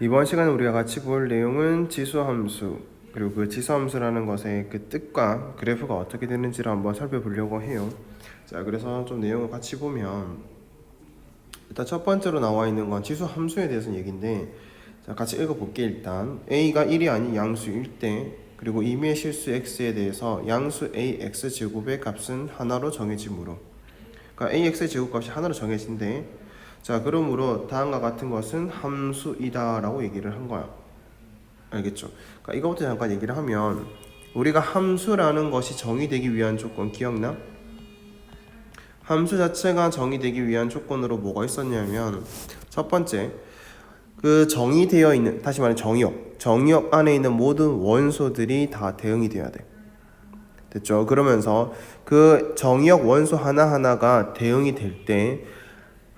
이번 시간에 우리가 같이 볼 내용은 지수함수, 그리고 그 지수함수라는 것의 그 뜻과 그래프가 어떻게 되는지를 한번 살펴보려고 해요. 자, 그래서 좀 내용을 같이 보면 일단 첫 번째로 나와 있는 건 지수함수에 대해서 얘기인데, 자, 같이 읽어볼게. 일단 a가 1이 아닌 양수일 때, 그리고 임의의 실수 x에 대해서 양수 ax 제곱의 값은 하나로 정해지므로, 그러니까 ax 제곱값이 하나로 정해진대. 자, 그러므로 다음과 같은 것은 함수이다 라고 얘기를 한 거야. 알겠죠? 그러니까 이거부터 잠깐 얘기를 하면, 우리가 함수라는 것이 정의되기 위한 조건 기억나? 함수 자체가 정의되기 위한 조건으로 뭐가 있었냐면, 첫 번째, 그 정의되어 있는, 다시 말해 정의역 안에 있는 모든 원소들이 다 대응이 돼야 돼. 됐죠? 그러면서 그 정의역 원소 하나하나가 대응이 될 때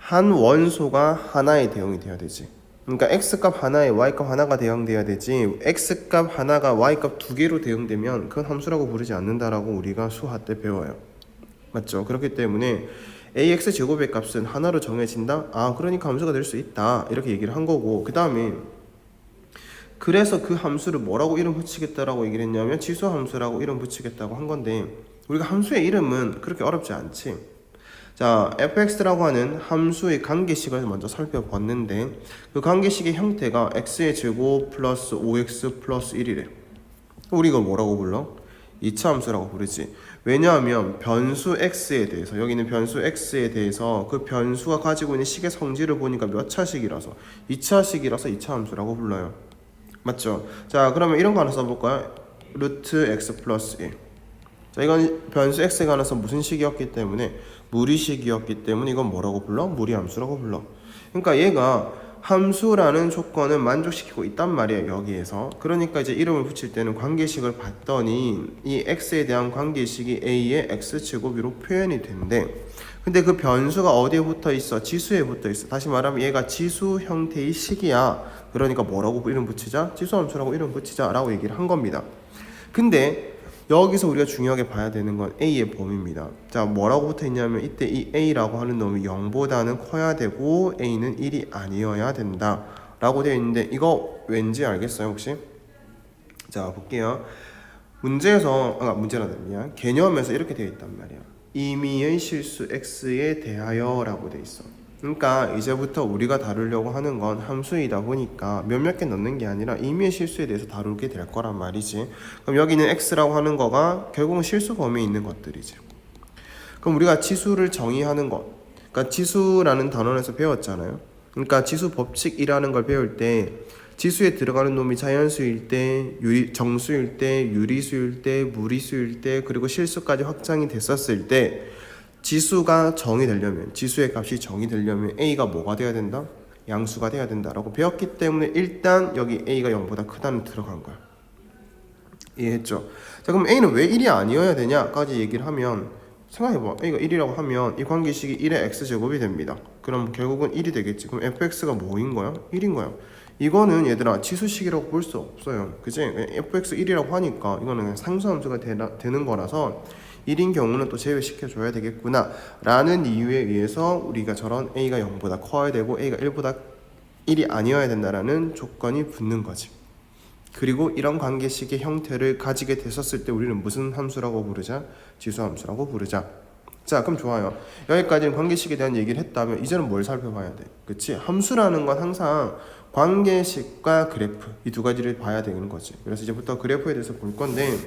한 원소가 하나에 대응이 돼야 되지. 그러니까 x값 하나에 y값 하나가 대응돼야 되지, x값 하나가 y값 두 개로 대응되면 그건 함수라고 부르지 않는다라고 우리가 수화 때 배워요. 맞죠? 그렇기 때문에 ax 제곱의 값은 하나로 정해진다? 아, 그러니까 함수가 될 수 있다, 이렇게 얘기를 한 거고, 그 다음에 그래서 그 함수를 뭐라고 이름 붙이겠다라고 얘기를 했냐면 지수함수라고 이름 붙이겠다고 한 건데, 우리가 함수의 이름은 그렇게 어렵지 않지. 자, fx라고 하는 함수의 관계식을 먼저 살펴봤는데, 그 관계식의 형태가 x의 제곱 플러스 5x 플러스 1이래. 우리가 뭐라고 불러? 2차 함수라고 부르지. 왜냐하면 변수 x에 대해서, 여기 있는 변수 x에 대해서 그 변수가 가지고 있는 식의 성질을 보니까 몇 차식이라서 2차식이라서 2차 함수라고 불러요. 맞죠? 자, 그러면 이런 거 하나 써볼까요? 루트 x 플러스 1. 자, 이건 변수 x에 관해서 무슨 식이었기 때문에, 무리식이었기 때문에 이건 뭐라고 불러? 무리함수라고 불러. 그러니까 얘가 함수라는 조건을 만족시키고 있단 말이에요, 여기에서. 그러니까 이제 이름을 붙일 때는 관계식을 봤더니 이 x에 대한 관계식이 a의 x제곱으로 표현이 된대. 근데 그 변수가 어디에 붙어 있어? 지수에 붙어 있어. 다시 말하면 얘가 지수 형태의 식이야. 그러니까 뭐라고 이름 붙이자? 지수함수라고 이름 붙이자 라고 얘기를 한 겁니다. 근데 여기서 우리가 중요하게 봐야 되는 건 a의 범위입니다. 자, 뭐라고 붙어 있냐면 이때 이 a라고 하는 놈이 0보다는 커야 되고 a는 1이 아니어야 된다 라고 되어 있는데, 이거 왠지 알겠어요 혹시? 자, 볼게요. 문제라는 개념에서 이렇게 되어 있단 말이야. 임의의 실수 x에 대하여 라고 되어 있어. 그러니까 이제부터 우리가 다루려고 하는 건 함수이다 보니까 몇몇 개 넣는 게 아니라 임의의 실수에 대해서 다루게 될 거란 말이지. 그럼 여기는 x라고 하는 거가 결국은 실수 범위에 있는 것들이지. 그럼 우리가 지수를 정의하는 것, 그러니까 지수라는 단원에서 배웠잖아요. 그러니까 지수 법칙이라는 걸 배울 때 지수에 들어가는 놈이 자연수일 때, 정수일 때, 유리수일 때, 무리수일 때, 그리고 실수까지 확장이 됐었을 때 지수가 정의되려면, 지수의 값이 정의되려면 a가 뭐가 돼야 된다? 양수가 돼야 된다라고 배웠기 때문에 일단 여기 a가 0보다 크다는 들어간 거야. 이해했죠? 자, 그럼 a는 왜 1이 아니어야 되냐까지 얘기를 하면, 생각해봐. a가 1이라고 하면 이 관계식이 1의 x제곱이 됩니다. 그럼 결국은 1이 되겠지. 그럼 fx가 뭐인 거야? 1인 거야. 이거는 얘들아 지수식이라고 볼 수 없어요. 그치? fx 1이라고 하니까 이거는 그냥 상수함수가 되는 거라서 1인 경우는 또 제외시켜줘야 되겠구나 라는 이유에 의해서 우리가 저런 a가 0보다 커야 되고 a가 1보다 1이 아니어야 된다라는 조건이 붙는 거지. 그리고 이런 관계식의 형태를 가지게 됐었을 때 우리는 무슨 함수라고 부르자? 지수함수라고 부르자. 자, 그럼 좋아요. 여기까지는 관계식에 대한 얘기를 했다면 이제는 뭘 살펴봐야 돼? 그치? 함수라는 건 항상 관계식과 그래프, 이 두 가지를 봐야 되는 거지. 그래서 이제부터 그래프에 대해서 볼 건데,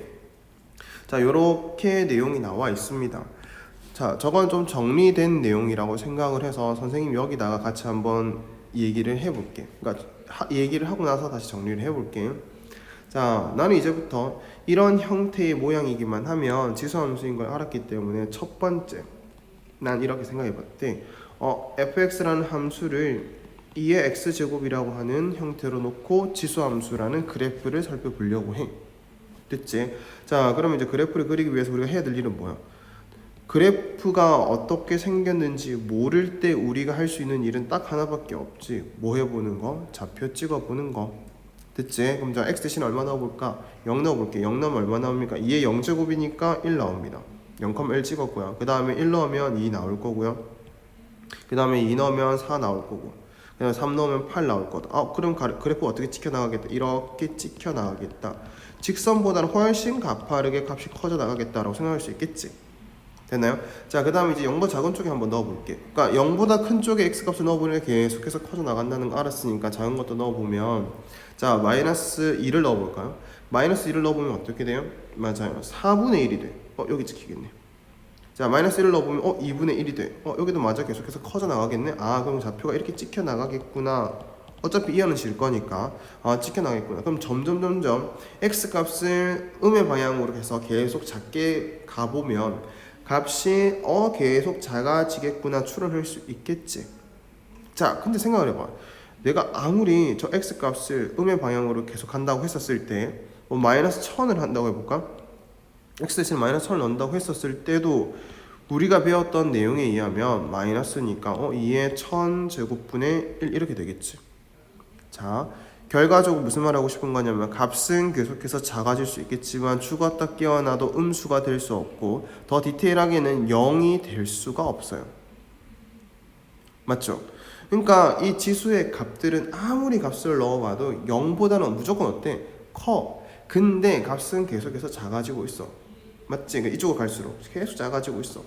자, 요렇게 내용이 나와 있습니다. 자, 저건 좀 정리된 내용이라고 생각을 해서 선생님이 여기다가 같이 한번 얘기를 해볼게. 그러니까 얘기를 하고 나서 다시 정리를 해볼게. 자, 나는 이제부터 이런 형태의 모양이기만 하면 지수함수인 걸 알았기 때문에 첫 번째, 난 이렇게 생각해봤대. fx라는 함수를 2의 x제곱이라고 하는 형태로 놓고 지수함수라는 그래프를 살펴보려고 해. 됐지? 자, 그러면 이제 그래프를 그리기 위해서 우리가 해야 될 일은 뭐야? 그래프가 어떻게 생겼는지 모를 때 우리가 할 수 있는 일은 딱 하나밖에 없지. 뭐 해보는 거? 좌표 찍어보는 거. 됐지? 그럼 자, x 대신 얼마 넣어볼까? 0 넣어볼게. 0 넣으면 얼마 나옵니까? 2의 0제곱이니까 1 나옵니다. 0,1 찍었고요. 그 다음에 1 넣으면 2 나올 거고요. 그 다음에 2 넣으면 4 나올 거고. 그 그냥 3 넣으면 8 나올 거다. 그럼 그래프 어떻게 찍혀 나가겠다? 이렇게 찍혀 나가겠다. 직선보다는 훨씬 가파르게 값이 커져 나가겠다라고 생각할 수 있겠지. 됐나요? 자, 그 다음에 이제 0보다 작은 쪽에 한번 넣어볼게. 그러니까 0보다 큰 쪽에 x값을 넣어보면 계속해서 커져 나간다는 거 알았으니까 작은 것도 넣어보면, 자, 마이너스 2를 넣어볼까요? 마이너스 2를 넣어보면 어떻게 돼요? 맞아요, 4분의 1이 돼. 여기 찍히겠네. 자, 마이너스 1을 넣어보면 2분의 1이 돼. 여기도 맞아, 계속해서 커져 나가겠네. 그럼 좌표가 이렇게 찍혀 나가겠구나. 어차피 이하는 질 거니까 찍혀 나가겠구나. 그럼 점점 x값을 음의 방향으로 해서 계속 작게 가보면 값이 계속 작아지겠구나 추론할 수 있겠지. 자, 근데 생각을 해봐. 내가 아무리 저 x값을 음의 방향으로 계속 한다고 했었을 때 마이너스 1000을 한다고 해볼까? x 대신 마이너스 1000을 넣는다고 했었을 때도 우리가 배웠던 내용에 의하면 마이너스니까 2의 1000제곱분의 1 이렇게 되겠지. 자, 결과적으로 무슨 말 하고 싶은 거냐면 값은 계속해서 작아질 수 있겠지만 죽었다 깨어나도 음수가 될 수 없고 더 디테일하게는 0이 될 수가 없어요. 맞죠? 그러니까 이 지수의 값들은 아무리 값을 넣어봐도 0보다는 무조건 어때? 커. 근데 값은 계속해서 작아지고 있어. 맞지? 그러니까 이쪽으로 갈수록 계속 작아지고 있어.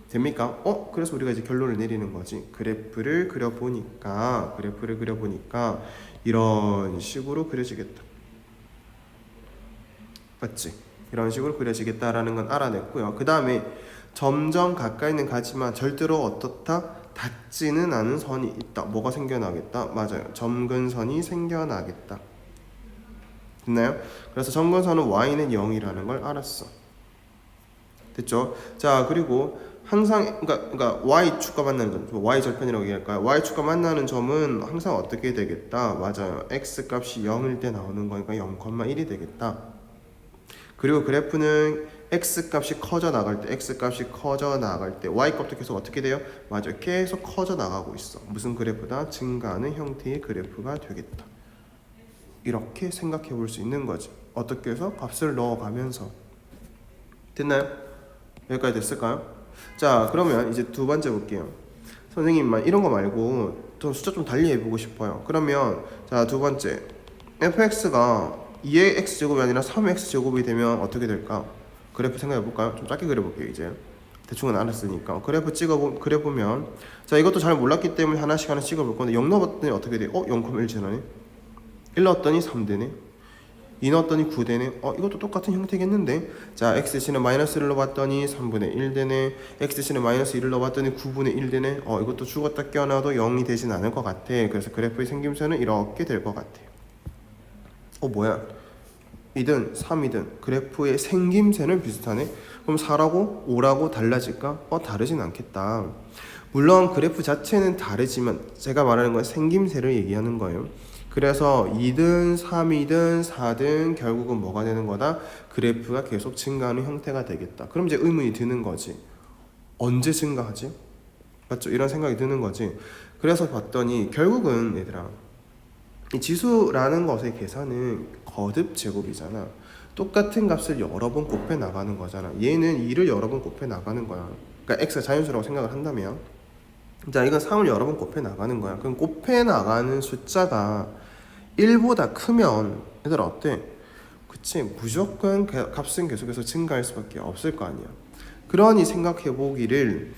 됩니까? 그래서 우리가 이제 결론을 내리는 거지. 그래프를 그려보니까 이런 식으로 그려지겠다. 맞지? 이런 식으로 그려지겠다라는 건 알아냈고요. 그 다음에 점점 가까이는 가지만 절대로 어떻다? 닿지는 않은 선이 있다. 뭐가 생겨나겠다? 맞아요, 점근선이 생겨나겠다. 됐나요? 그래서 점근선은 y는 0이라는 걸 알았어. 됐죠? 자, 그리고 항상 그러니까 y축과 만나는 점, y절편이라고 얘기할까요? y축과 만나는 점은 항상 어떻게 되겠다? 맞아요, x값이 0일 때 나오는 거니까 0,1이 되겠다. 그리고 그래프는 x값이 커져 나갈 때 y값도 계속 어떻게 돼요? 맞아요, 계속 커져 나가고 있어. 무슨 그래프다? 증가하는 형태의 그래프가 되겠다. 이렇게 생각해 볼 수 있는 거지. 어떻게 해서? 값을 넣어가면서. 됐나요? 여기까지 됐을까요? 자, 그러면 이제 두 번째 볼게요. 선생님, 이런 거 말고 좀 숫자 좀 달리 해보고 싶어요. 그러면 자, 두 번째, fx가 2의 x제곱이 아니라 3의 x제곱이 되면 어떻게 될까? 그래프 생각해볼까요? 좀 짧게 그려볼게요. 이제 대충은 알았으니까 그래프 그려보면, 자, 이것도 잘 몰랐기 때문에 하나씩 찍어볼 건데 0 넣었더니 어떻게 돼? 0,1 지나네. 1 넣었더니 3 되네. 2 넣었더니 9 되네. 이것도 똑같은 형태겠는데. 자, x 대신에 마이너스를 넣어봤더니 3분의 1 되네. x 대신에 마이너스 1을 넣어봤더니 9분의 1 되네. 이것도 죽었다 깨어나도 0이 되진 않을 것 같아. 그래서 그래프의 생김새는 이렇게 될 것 같아. 뭐야, 2든 3이든 그래프의 생김새는 비슷하네. 그럼 4라고 5라고 달라질까? 다르진 않겠다. 물론 그래프 자체는 다르지만 제가 말하는 건 생김새를 얘기하는 거예요. 그래서 2든 3이든 4든 결국은 뭐가 되는 거다? 그래프가 계속 증가하는 형태가 되겠다. 그럼 이제 의문이 드는 거지. 언제 증가하지? 맞죠? 이런 생각이 드는 거지. 그래서 봤더니 결국은 얘들아, 이 지수라는 것의 계산은 거듭 제곱이잖아. 똑같은 값을 여러 번 곱해 나가는 거잖아. 얘는 2를 여러 번 곱해 나가는 거야. 그러니까 x가 자연수라고 생각을 한다면, 자, 이건 3을 여러 번 곱해 나가는 거야. 그럼 곱해 나가는 숫자가 1보다 크면 얘들아 어때? 그치? 무조건 값은 계속해서 증가할 수밖에 없을 거 아니야. 그러니 생각해 보기를,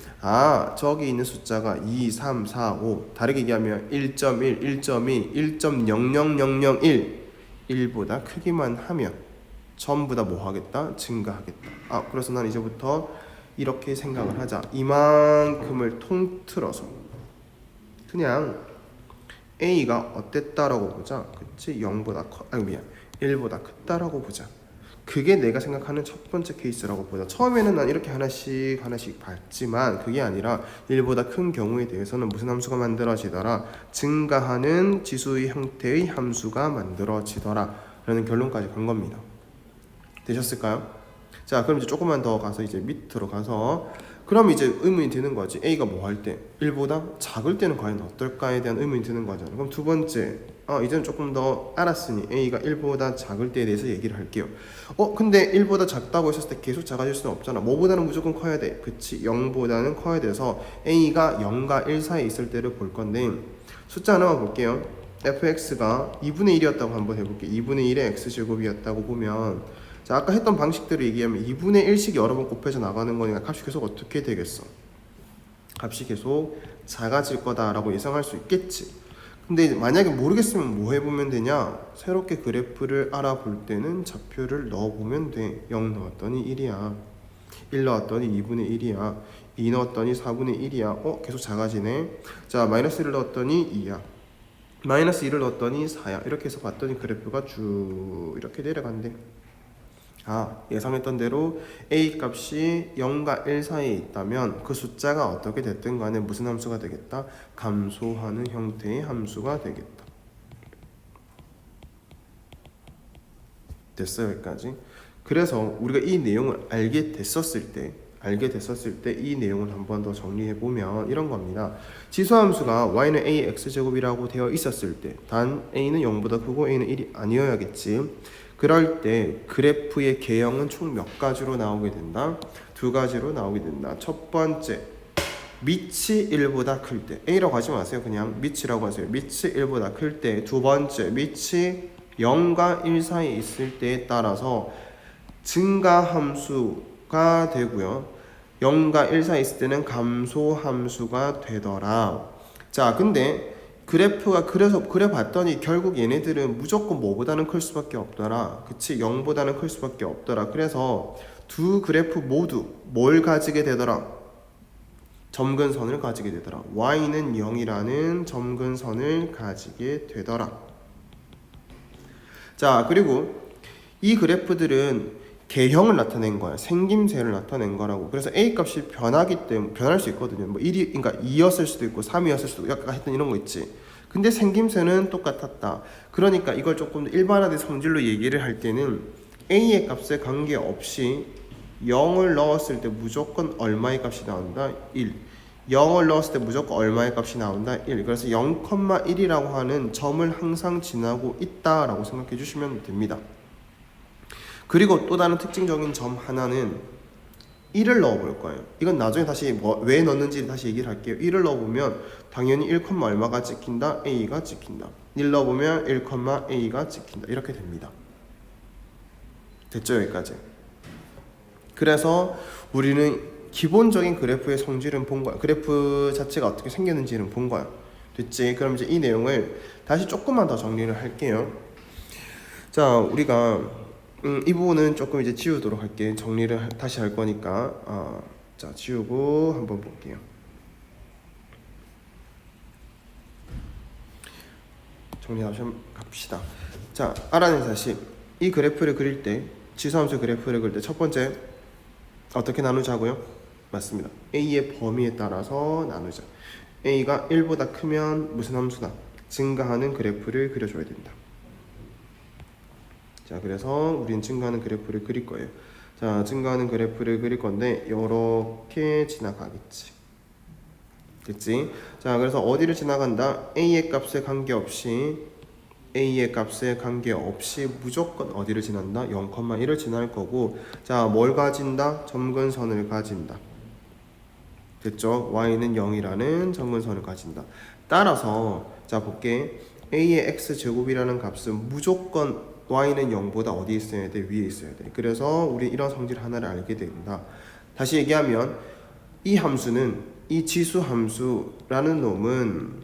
저기 있는 숫자가 2, 3, 4, 5, 다르게 얘기하면 1.1, 1.2, 1.00001 1보다 크기만 하면 전부 다 뭐 하겠다? 증가하겠다. 그래서 난 이제부터 이렇게 생각을 하자. 이만큼을 통틀어서 그냥 A가 어땠다라고 보자. 그치? 1보다 크다라고 보자. 그게 내가 생각하는 첫 번째 케이스라고 보자. 처음에는 난 이렇게 하나씩 봤지만 그게 아니라 1보다 큰 경우에 대해서는 무슨 함수가 만들어지더라? 증가하는 지수의 형태의 함수가 만들어지더라 라는 결론까지 간 겁니다. 되셨을까요? 자, 그럼 이제 조금만 더 가서 이제 밑으로 가서, 그럼 이제 의문이 드는 거지. A가 뭐 할 때? 1보다 작을 때는 과연 어떨까에 대한 의문이 드는 거잖아. 그럼 두 번째, 이제는 조금 더 알았으니 A가 1보다 작을 때에 대해서 얘기를 할게요. 근데 1보다 작다고 했을 때 계속 작아질 수는 없잖아. 뭐보다는 무조건 커야 돼. 그치? 0보다는 커야 돼서 A가 0과 1 사이에 있을 때를 볼 건데, 숫자 하나만 볼게요. fx가 2분의 1이었다고 한번 해볼게요. 2분의 1의 x제곱이었다고 보면, 자, 아까 했던 방식대로 얘기하면 2분의 1씩 여러 번 곱해져 나가는 거니까 값이 계속 어떻게 되겠어? 값이 계속 작아질 거다라고 예상할 수 있겠지. 근데 만약에 모르겠으면 뭐 해보면 되냐? 새롭게 그래프를 알아볼 때는 좌표를 넣어보면 돼. 0 넣었더니 1이야. 1 넣었더니 2분의 1이야. 2 넣었더니 4분의 1이야. 계속 작아지네. 자, 마이너스 1을 넣었더니 2야. 마이너스 1을 넣었더니 4야. 이렇게 해서 봤더니 그래프가 쭉 이렇게 내려간대. 예상했던 대로 a 값이 0과 1 사이에 있다면 그 숫자가 어떻게 됐든 간에 무슨 함수가 되겠다? 감소하는 형태의 함수가 되겠다. 됐어요, 여기까지? 그래서 우리가 이 내용을 알게 됐었을 때 이 내용을 한 번 더 정리해 보면 이런 겁니다. 지수함수가 y는 a x제곱이라고 되어 있었을 때 단 a는 0보다 크고 a는 1이 아니어야겠지. 그럴 때 그래프의 개형은 총 몇 가지로 나오게 된다? 두 가지로 나오게 된다. 첫 번째, 밑이 1보다 클 때, a라고 하지 마세요. 그냥 밑이라고 하세요. 밑이 1보다 클 때. 두 번째, 밑이 0과 1 사이에 있을 때에 따라서 증가함수가 되고요. 0과 1 사이에 있을 때는 감소함수가 되더라. 자, 근데 그래프가 그래 봤더니 결국 얘네들은 무조건 뭐보다는 클 수밖에 없더라. 그치? 0보다는 클 수밖에 없더라. 그래서 두 그래프 모두 뭘 가지게 되더라? 점근선을 가지게 되더라. y는 0이라는 점근선을 가지게 되더라. 자, 그리고 이 그래프들은 개형을 나타낸 거야. 생김새를 나타낸 거라고. 그래서 a 값이 변하기 때문에 변할 수 있거든요. 뭐 1이 그러니까 2였을 수도 있고 3이었을 수도 있고 약간 했던 이런 거 있지. 근데 생김새는 똑같았다. 그러니까 이걸 조금 더 일반화된 성질로 얘기를 할 때는 a의 값에 관계없이 0을 넣었을 때 무조건 얼마의 값이 나온다? 1. 0을 넣었을 때 무조건 얼마의 값이 나온다? 1. 그래서 0,1이라고 하는 점을 항상 지나고 있다라고 생각해 주시면 됩니다. 그리고 또 다른 특징적인 점 하나는 1을 넣어볼 거예요. 이건 나중에 다시 왜 넣는지 다시 얘기를 할게요. 1을 넣어보면 당연히 1, 얼마가 찍힌다? a가 찍힌다. 1 넣어보면 1, a가 찍힌다. 이렇게 됩니다. 됐죠? 여기까지. 그래서 우리는 기본적인 그래프의 성질은 본 거야. 그래프 자체가 어떻게 생겼는지는 본 거야. 됐지? 그럼 이제 이 내용을 다시 조금만 더 정리를 할게요. 자, 우리가 이 부분은 조금 이제 지우도록 할게. 정리를 다시 할 거니까. 자, 지우고 한번 볼게요. 정리 다시 한번 갑시다. 자, 알아낸 사실. 이 그래프를 그릴 때, 지수함수 그래프를 그릴 때 첫 번째 어떻게 나누자고요? 맞습니다. a의 범위에 따라서 나누자. a가 1보다 크면 무슨 함수다? 증가하는 그래프를 그려줘야 된다. 자, 그래서 우린 증가하는 그래프를 그릴 거예요. 자, 증가하는 그래프를 그릴 건데 이렇게 지나가겠지. 됐지? 자, 그래서 어디를 지나간다? a의 값에 관계없이 무조건 어디를 지난다? 0,1을 지날 거고, 자, 뭘 가진다? 점근선을 가진다. 됐죠? y는 0이라는 점근선을 가진다. 따라서 자, 볼게. a의 x제곱이라는 값은 무조건 y는 0보다 어디 있어야 돼? 위에 있어야 돼. 그래서 우리 이런 성질 하나를 알게 된다. 다시 얘기하면 이 함수는, 이 지수 함수라는 놈은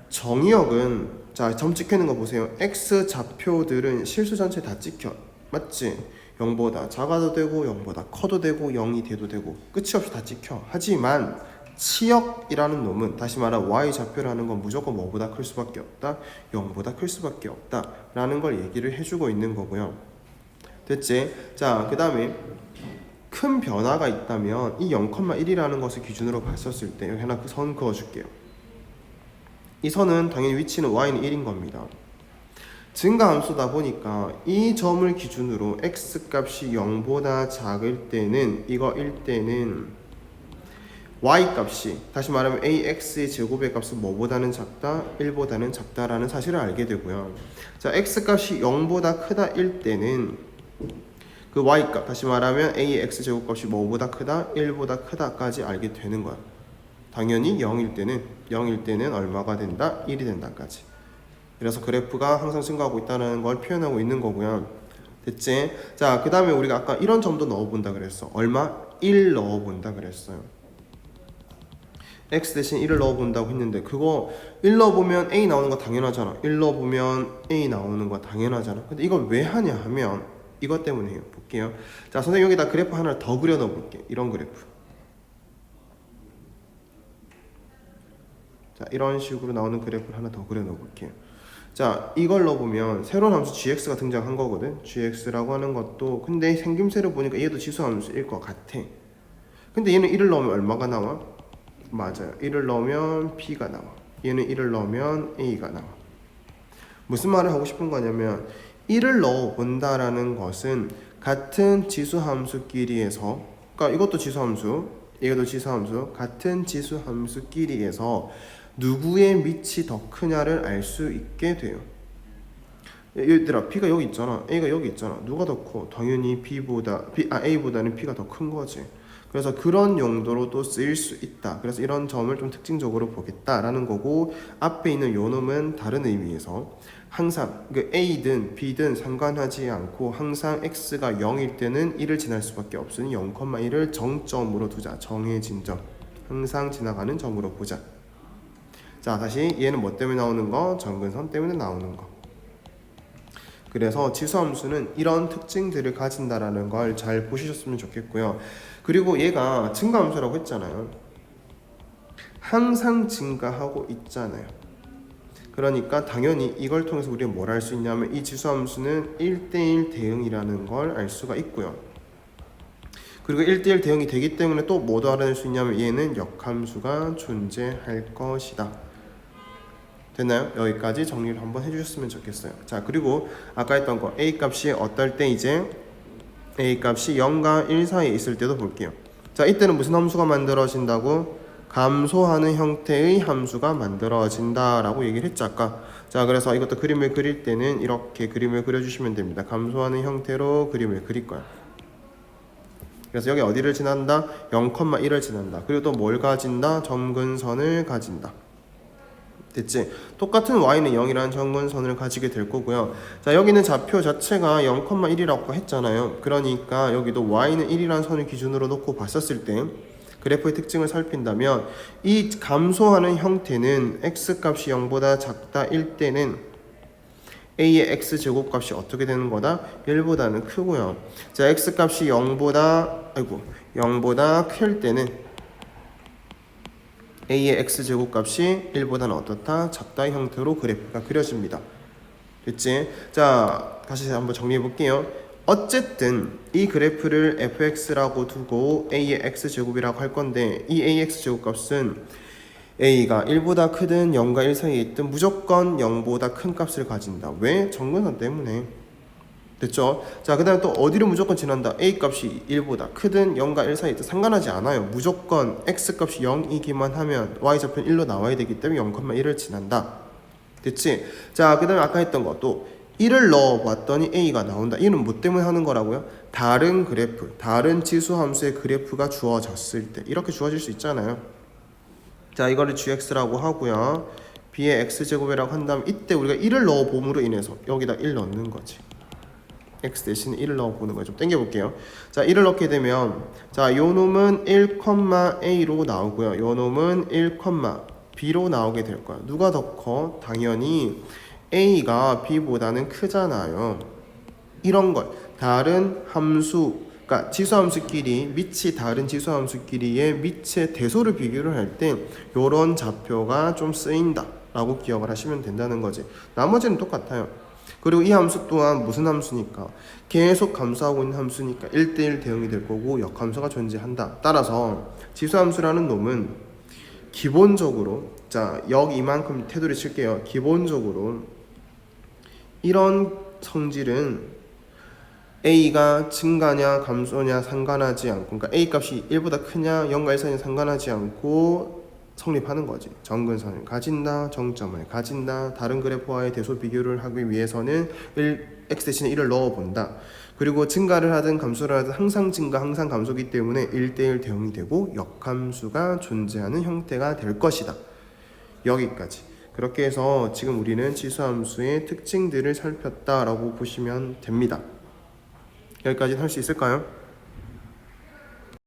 정의역은, 자, 점 찍히는 거 보세요. x 좌표들은 실수 전체 다 찍혀. 맞지? 0보다 작아도 되고 0보다 커도 되고 0이 돼도 되고 끝이 없이 다 찍혀. 하지만 치역이라는 놈은, 다시 말하면 y 좌표라는 건 무조건 뭐보다 클 수밖에 없다? 0보다 클 수밖에 없다 라는 걸 얘기를 해주고 있는 거고요. 됐지? 자, 그 다음에 큰 변화가 있다면 이 0,1이라는 것을 기준으로 봤었을 때 여기 하나 그 선 그어줄게요. 이 선은 당연히 위치는 y는 1인 겁니다. 증가함수다 보니까 이 점을 기준으로 x 값이 0보다 작을 때는, 이거일 때는 y 값이, 다시 말하면 ax의 제곱의 값은 뭐보다는 작다? 1보다는 작다라는 사실을 알게 되고요. 자, x 값이 0보다 크다 일 때는 그 y 값, 다시 말하면 a의 x 제곱 값이 뭐보다 크다? 1보다 크다까지 알게 되는 거야. 당연히 0일 때는 얼마가 된다? 1이 된다까지. 그래서 그래프가 항상 증가하고 있다는 걸 표현하고 있는 거고요. 됐지? 자, 그 다음에 우리가 아까 이런 점도 넣어본다 그랬어. 얼마? 1 넣어본다 그랬어요. x 대신 1을 넣어본다고 했는데 그거 1 넣어보면 a 나오는 거 당연하잖아. 1 넣어보면 a 나오는 거 당연하잖아. 근데 이걸 왜 하냐 하면 이것 때문에 해요. 볼게요. 자, 선생님 여기다 그래프 하나를 더 그려 넣어볼게. 이런 그래프. 자, 이런 식으로 나오는 그래프를 하나 더 그려 넣어볼게요. 자, 이걸 넣어보면 새로운 함수 gx가 등장한 거거든. gx라고 하는 것도 근데 생김새를 보니까 얘도 지수함수일 것 같아. 근데 얘는 1을 넣으면 얼마가 나와? 맞아요. 1을 넣으면 b가 나와. 얘는 1을 넣으면 a가 나와. 무슨 말을 하고 싶은 거냐면 1을 넣어본다라는 것은 같은 지수함수끼리에서, 그러니까 이것도 지수함수, 이것도 지수함수, 같은 지수함수끼리에서 누구의 밑이 더 크냐를 알 수 있게 돼요. 얘들아, B가 여기 있잖아, A가 여기 있잖아. 누가 더 커? 당연히 A보다는 B가 더 큰 거지. 그래서 그런 용도로도 쓰일 수 있다. 그래서 이런 점을 좀 특징적으로 보겠다라는 거고, 앞에 있는 요 놈은 다른 의미에서 항상 그 A든 B든 상관하지 않고 항상 X가 0일 때는 1을 지날 수밖에 없으니 0,1을 정점으로 두자. 정해진 점. 항상 지나가는 점으로 보자. 자, 다시 얘는 뭐 때문에 나오는 거? 점근선 때문에 나오는 거. 그래서 지수함수는 이런 특징들을 가진다라는 걸 잘 보시셨으면 좋겠고요. 그리고 얘가 증가함수라고 했잖아요. 항상 증가하고 있잖아요. 그러니까 당연히 이걸 통해서 우리가 뭘 알 수 있냐면 이 지수함수는 1대1 대응이라는 걸 알 수가 있고요. 그리고 1대1 대응이 되기 때문에 또 뭐도 알아낼 수 있냐면 얘는 역함수가 존재할 것이다. 됐나요? 여기까지 정리를 한번 해주셨으면 좋겠어요. 자, 그리고 아까 했던 거 a 값이 어떨 때 이제 a 값이 0과 1 사이에 있을 때도 볼게요. 자, 이때는 무슨 함수가 만들어진다고? 감소하는 형태의 함수가 만들어진다라고 얘기를 했죠 아까. 자, 그래서 이것도 그림을 그릴 때는 이렇게 그림을 그려주시면 됩니다. 감소하는 형태로 그림을 그릴 거야. 그래서 여기 어디를 지난다? 0,1을 지난다. 그리고 또 뭘 가진다? 점근선을 가진다. 됐지? 똑같은 y는 0이라는 점근선을 가지게 될 거고요. 자, 여기는 좌표 자체가 0,1이라고 했잖아요. 그러니까 여기도 y는 1이라는 선을 기준으로 놓고 봤었을 때 그래프의 특징을 살핀다면 이 감소하는 형태는 x값이 0보다 작다일 때는 a의 x제곱값이 어떻게 되는 거다? 1보다는 크고요. 자, x값이 0보다 클 때는 a의 x제곱값이 1보다는 어떻다? 작다 형태로 그래프가 그려집니다. 됐지? 자, 다시 한번 정리해 볼게요. 어쨌든 이 그래프를 fx라고 두고 a의 x제곱이라고 할 건데 이 a의 x제곱값은 a가 1보다 크든 0과 1 사이에 있든 무조건 0보다 큰 값을 가진다. 왜? 점근선 때문에. 됐죠? 자, 그 다음에 또 어디를 무조건 지난다? a 값이 1보다 크든 0과 1 사이에 있든 상관하지 않아요. 무조건 x 값이 0이기만 하면 y좌표는 1로 나와야 되기 때문에 0,1을 지난다. 됐지? 자, 그 다음에 아까 했던 것도 1을 넣어봤더니 a가 나온다. 이는 뭐 때문에 하는 거라고요? 다른 그래프, 다른 지수함수의 그래프가 주어졌을 때 이렇게 주어질 수 있잖아요. 자, 이거를 gx라고 하고요. b의 x제곱이라고 한다면 이때 우리가 1을 넣어봄으로 인해서 여기다 1 넣는 거지. x 대신 1을 넣어보는 거예요. 좀 땡겨볼게요. 자, 1을 넣게 되면 자, 요 놈은 1,a로 나오고요. 요 놈은 1,b로 나오게 될 거야. 누가 더 커? 당연히 a가 b보다는 크잖아요. 이런 걸 다른 함수, 그러니까 지수함수끼리 밑이 다른 지수함수끼리의 밑의 대소를 비교를 할 때 요런 좌표가 좀 쓰인다 라고 기억을 하시면 된다는 거지. 나머지는 똑같아요. 그리고 이 함수 또한 무슨 함수니까 계속 감소하고 있는 함수니까 1대1 대응이 될 거고 역함수가 존재한다. 따라서 지수함수라는 놈은 기본적으로, 자, 이만큼 테두리 칠게요. 기본적으로 이런 성질은 a가 증가냐 감소냐 상관하지 않고, 그러니까 a 값이 1보다 크냐 0과 1 사이냐 상관하지 않고 성립하는 거지. 정근선을 가진다, 정점을 가진다. 다른 그래프와의 대소 비교를 하기 위해서는 x 대신에 1을 넣어본다. 그리고 증가를 하든 감소를 하든 항상 증가, 항상 감소기 때문에 1대1 대응이 되고 역함수가 존재하는 형태가 될 것이다. 여기까지. 그렇게 해서 지금 우리는 지수함수의 특징들을 살폈다라고 보시면 됩니다. 여기까지 할 수 있을까요?